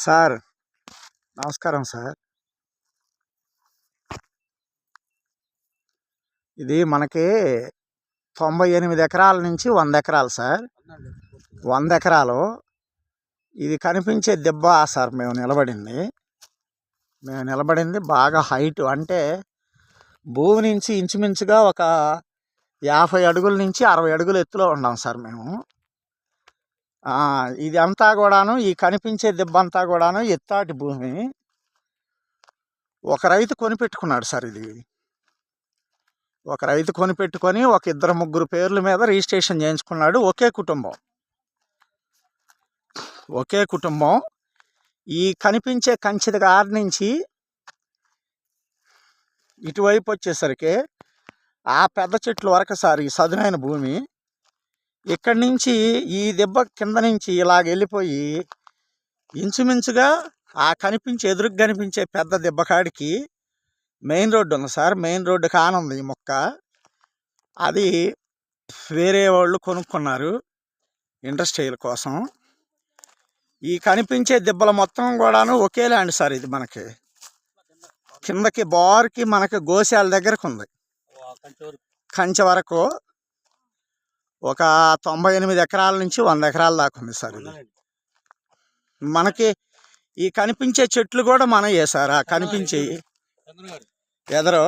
Sir నమస్కారం sir. ఇది మనకి 98 ఎకరాల నుంచి 100 ఎకరాలు సార్. 100 ఎకరాలు ఇది కనిపించే దెబ్బ సార్. మేము నిలబడింది బాగా హైట్, అంటే భూమి నుంచి ఇంచుమించుగా ఒక 50 అడుగుల నుంచి 60 అడుగుల ఎత్తులో ఉన్నాం సార్ మేము. ఇది అంతా కూడాను, ఈ కనిపించే దెబ్బ అంతా కూడాను ఎత్తాటి భూమి. ఒక రైతు కొనిపెట్టుకున్నాడు సార్. ఇది ఒక రైతు కొనిపెట్టుకొని ఒక 2-3 పేర్ల మీద రిజిస్ట్రేషన్ చేయించుకున్నాడు. ఒకే కుటుంబం. ఈ కనిపించే కంచె దగ్గర నుంచి ఇటువైపు వచ్చేసరికి ఆ పెద్ద చెట్ల వరకు సార్ ఈ సదునైన భూమి. ఇక్కడి నుంచి ఈ దెబ్బ కింద నుంచి ఇలాగ వెళ్ళిపోయి ఇంచుమించుగా ఎదురుగా కనిపించే పెద్ద దెబ్బ కాడికి మెయిన్ రోడ్డు ఉంది సార్. మెయిన్ రోడ్డు కానుంది ఈ మొక్క. అది వేరే వాళ్ళు కొనుక్కున్నారు ఇండస్ట్రియల్ కోసం. ఈ కనిపించే దెబ్బల మొత్తం కూడాను ఒకే ల్యాండ్ సార్. ఇది మనకి కిందకి బార్కి మనకి గోశాల దగ్గరకు ఉంది. కంచె వరకు ఒక 98 ఎకరాల నుంచి 100 ఎకరాల దాకా ఉంది సార్. ఇది మనకి ఈ కనిపించే చెట్లు కూడా మనయే సార్. ఆ కనిపించే ఎదరో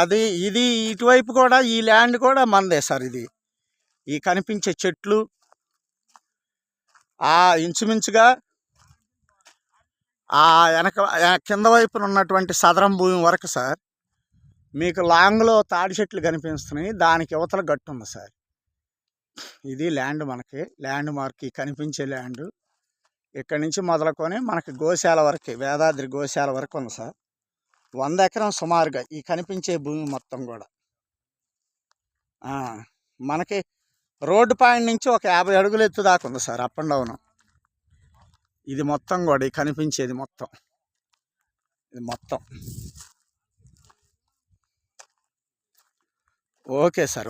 అది ఇది ఇటువైపు కూడా ఈ ల్యాండ్ కూడా మనదే సార్. ఇది ఈ కనిపించే చెట్లు ఇంచుమించుగా వెనక కింద వైపున ఉన్నటువంటి సదరం భూమి వరకు సార్. మీకు లాంగ్లో తాడి చెట్లు కనిపిస్తున్నాయి, దానికి యువతల గట్టు ఉంది సార్. ఇది ల్యాండ్ మనకి ల్యాండ్ మార్క్. ఈ కనిపించే ల్యాండ్ ఇక్కడి నుంచి మొదలుకొని మనకి గోశాల వరకు, వేదాద్రి గోశాల వరకు ఉంది సార్. 100 ఎకరం సుమారుగా ఈ కనిపించే భూమి మొత్తం కూడా. మనకి రోడ్డు పాయింట్ నుంచి ఒక 50 అడుగులు ఎత్తు దాకా ఉంది సార్, అప్ అండ్ డౌన్. ఇది మొత్తం కూడా ఈ కనిపించేది మొత్తం. ఇది మొత్తం ఓకే సార్.